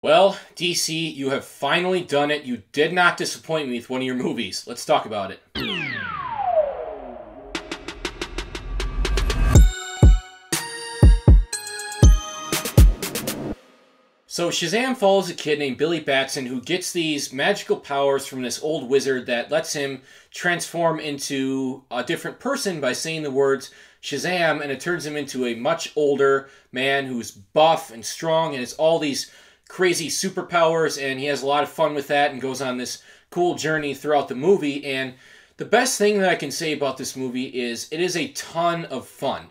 Well, DC, you have finally done it. You did not disappoint me with one of your movies. Let's talk about it. So Shazam follows a kid named Billy Batson who gets these magical powers from this old wizard that lets him transform into a different person by saying the words Shazam, and it turns him into a much older man who's buff and strong and has all these crazy superpowers, and he has a lot of fun with that and goes on this cool journey throughout the movie. And the best thing that I can say about this movie is it is a ton of fun.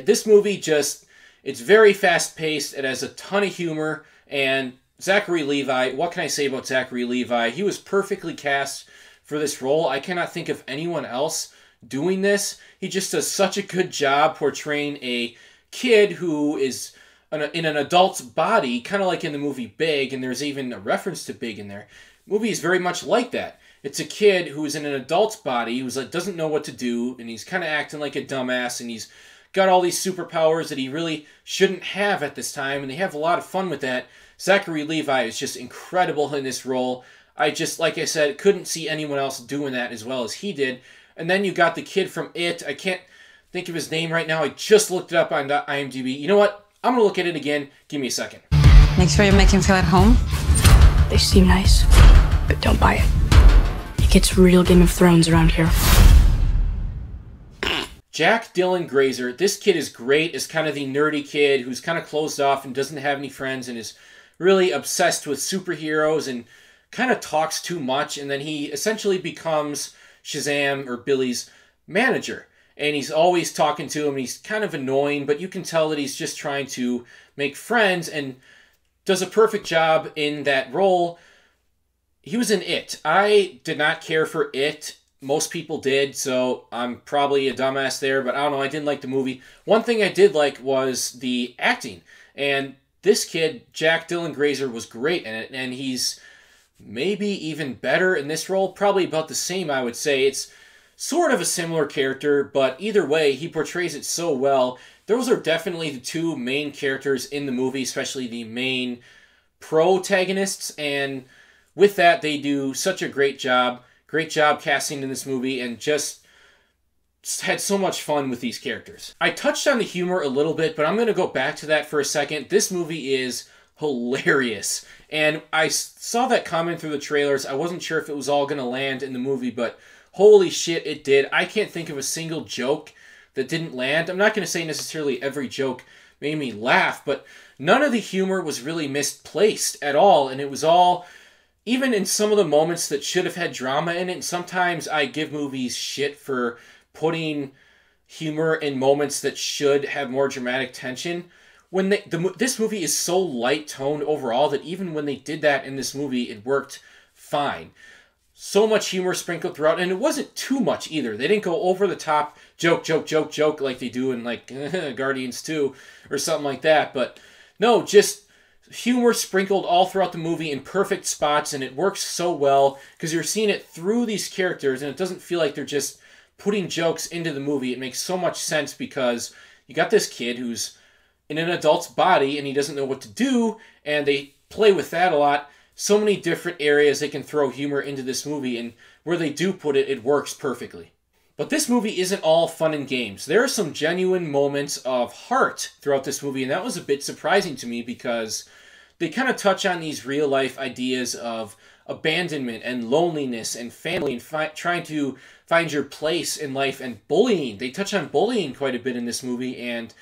This movie it's very fast-paced, it has a ton of humor, and Zachary Levi, what can I say about Zachary Levi? He was perfectly cast for this role. I cannot think of anyone else doing this. He just does such a good job portraying a kid who is in an adult's body, kind of like in the movie Big, and there's even a reference to Big in there. The movie is very much like that. It's a kid who's in an adult's body, who's like doesn't know what to do, and he's kind of acting like a dumbass, and he's got all these superpowers that he really shouldn't have at this time, and they have a lot of fun with that. Zachary Levi is just incredible in this role. Like I said, couldn't see anyone else doing that as well as he did. And then you got the kid from It. I can't think of his name right now. I just looked it up on IMDb. You know what? I'm going to look at it again. Give me a second. Make sure you make him feel at home. They seem nice, but don't buy it. It gets real Game of Thrones around here. Jack Dylan Grazer. This kid is great. Is kind of the nerdy kid who's kind of closed off and doesn't have any friends and is really obsessed with superheroes and kind of talks too much. And then he essentially becomes Shazam, or Billy's manager. And he's always talking to him. He's kind of annoying, but you can tell that he's just trying to make friends and does a perfect job in that role. He was in It. I did not care for It. Most people did, so I'm probably a dumbass there, but I don't know. I didn't like the movie. One thing I did like was the acting. And this kid, Jack Dylan Grazer, was great in it, and he's maybe even better in this role. Probably about the same, I would say. It's sort of a similar character, but either way, he portrays it so well. Those are definitely the two main characters in the movie, especially the main protagonists, and with that, they do such a great job. Great job casting in this movie, and just had so much fun with these characters. I touched on the humor a little bit, but I'm going to go back to that for a second. This movie is hilarious, and I saw that comment through the trailers. I wasn't sure if it was all going to land in the movie, but holy shit, it did. I can't think of a single joke that didn't land. I'm not going to say necessarily every joke made me laugh, but none of the humor was really misplaced at all, and it was all, even in some of the moments that should have had drama in it. And sometimes I give movies shit for putting humor in moments that should have more dramatic tension. When this movie is so light-toned overall that even when they did that in this movie, it worked fine. So much humor sprinkled throughout, and it wasn't too much either. They didn't go over the top, joke, joke, joke, joke, like they do in, like, Guardians 2 or something like that. But no, just humor sprinkled all throughout the movie in perfect spots, and it works so well because you're seeing it through these characters, and it doesn't feel like they're just putting jokes into the movie. It makes so much sense because you got this kid who's in an adult's body, and he doesn't know what to do, and they play with that a lot. So many different areas they can throw humor into this movie, and where they do put it, it works perfectly. But this movie isn't all fun and games. There are some genuine moments of heart throughout this movie, and that was a bit surprising to me because they kind of touch on these real-life ideas of abandonment and loneliness and family and trying to find your place in life, and bullying. They touch on bullying quite a bit in this movie, and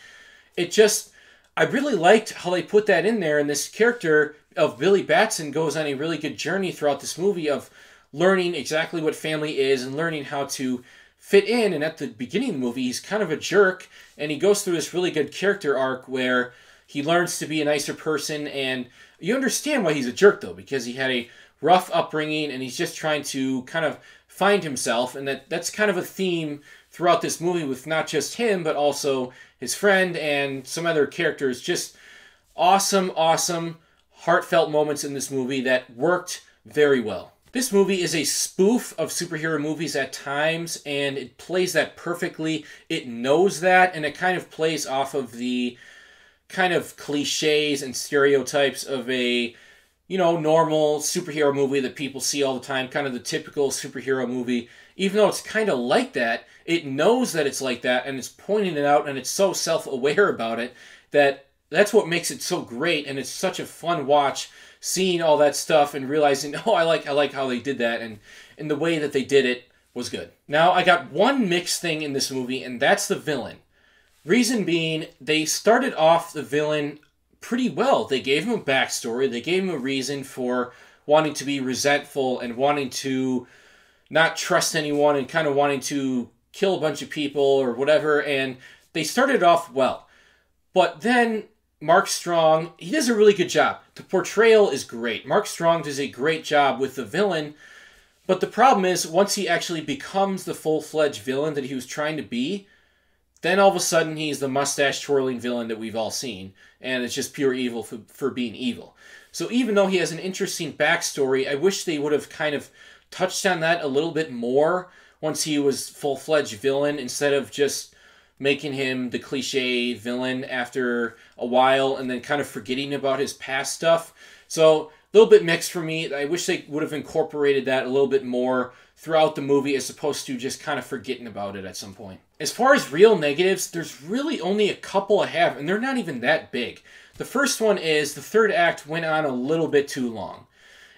I really liked how they put that in there, and this character of Billy Batson goes on a really good journey throughout this movie of learning exactly what family is and learning how to fit in. And at the beginning of the movie, he's kind of a jerk, and he goes through this really good character arc where he learns to be a nicer person, and you understand why he's a jerk, though, because he had a rough upbringing, and he's just trying to kind of find himself, and that's kind of a theme throughout this movie with not just him, but also his friend and some other characters. Just awesome, awesome, heartfelt moments in this movie that worked very well. This movie is a spoof of superhero movies at times, and it plays that perfectly. It knows that, and it kind of plays off of the kind of cliches and stereotypes of a normal superhero movie that people see all the time, kind of the typical superhero movie. Even though it's kind of like that, it knows that it's like that, and it's pointing it out, and it's so self-aware about it that that's what makes it so great, and it's such a fun watch, seeing all that stuff and realizing, oh, I like how they did that, and the way that they did it was good. Now, I got one mixed thing in this movie, and that's the villain. Reason being, they started off the villain pretty well. They gave him a backstory. They gave him a reason for wanting to be resentful and wanting to not trust anyone and kind of wanting to kill a bunch of people or whatever. And they started off well. But then Mark Strong, he does a really good job. The portrayal is great. Mark Strong does a great job with the villain. But the problem is, once he actually becomes the full-fledged villain that he was trying to be, then all of a sudden he's the mustache-twirling villain that we've all seen. And it's just pure evil for being evil. So even though he has an interesting backstory, I wish they would have kind of touched on that a little bit more once he was full-fledged villain, instead of just making him the cliche villain after a while and then kind of forgetting about his past stuff. So a little bit mixed for me. I wish they would have incorporated that a little bit more throughout the movie as opposed to just kind of forgetting about it at some point. As far as real negatives, there's really only a couple I have, and they're not even that big. The first one is the third act went on a little bit too long.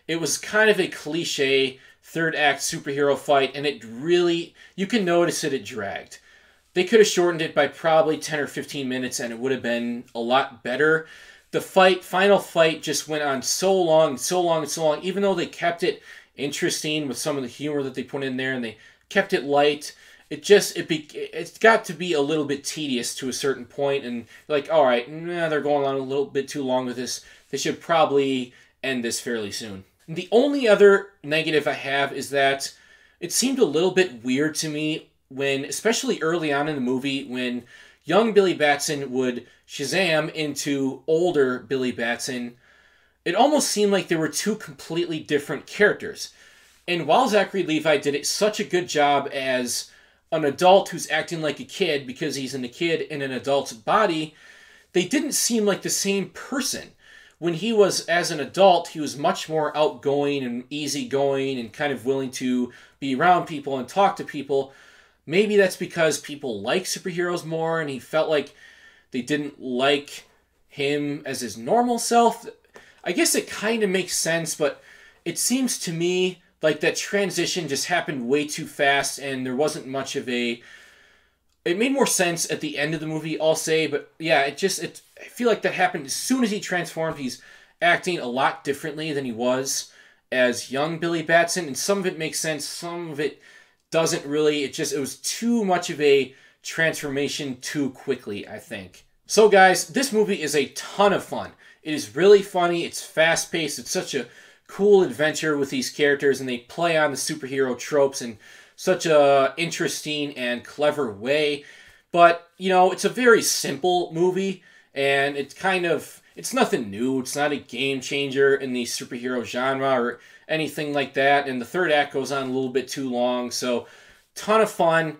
It was kind of a cliche third act superhero fight, and it really, you can notice that it dragged. They could have shortened it by probably 10 or 15 minutes, and it would have been a lot better. The final fight just went on so long, and so long, and so long, even though they kept it interesting with some of the humor that they put in there, and they kept it light. It's got to be a little bit tedious to a certain point, and like, all right, they're going on a little bit too long with this. They should probably end this fairly soon. And the only other negative I have is that it seemed a little bit weird to me when, especially early on in the movie, when young Billy Batson would Shazam into older Billy Batson, it almost seemed like they were two completely different characters. And while Zachary Levi did such a good job as an adult who's acting like a kid because he's a kid in an adult's body, they didn't seem like the same person. When he was as an adult, he was much more outgoing and easygoing and kind of willing to be around people and talk to people. Maybe that's because people like superheroes more and he felt like they didn't like him as his normal self. I guess it kind of makes sense, but it seems to me like that transition just happened way too fast and there wasn't much of a... It made more sense at the end of the movie, I'll say, but yeah, I feel like that happened as soon as he transformed. He's acting a lot differently than he was as young Billy Batson, and some of it makes sense, some of it doesn't really. It was too much of a transformation too quickly, I think. So guys, this movie is a ton of fun. It is really funny, it's fast-paced, it's such a cool adventure with these characters, and they play on the superhero tropes in such a interesting and clever way. But, it's a very simple movie, and it's nothing new. It's not a game changer in the superhero genre or anything like that. And the third act goes on a little bit too long. So, ton of fun,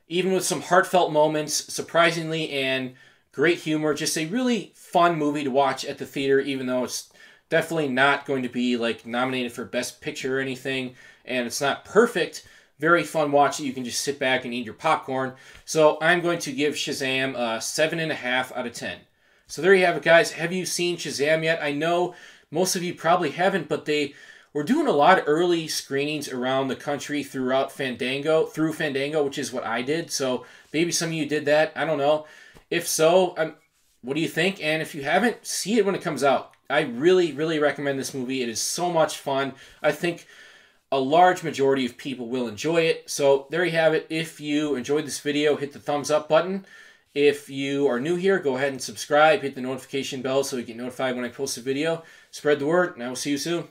even with some heartfelt moments, surprisingly, and great humor. Just a really fun movie to watch at the theater, even though it's definitely not going to be nominated for Best Picture or anything. And it's not perfect. Very fun watch that you can just sit back and eat your popcorn. So I'm going to give Shazam a 7.5 out of 10. So there you have it, guys. Have you seen Shazam yet? I know most of you probably haven't, but they were doing a lot of early screenings around the country through Fandango, which is what I did. So maybe some of you did that. I don't know. If so, what do you think? And if you haven't, see it when it comes out. I really, really recommend this movie. It is so much fun. I think a large majority of people will enjoy it. So there you have it. If you enjoyed this video, hit the thumbs up button. If you are new here, go ahead and subscribe. Hit the notification bell so you get notified when I post a video. Spread the word, and I will see you soon.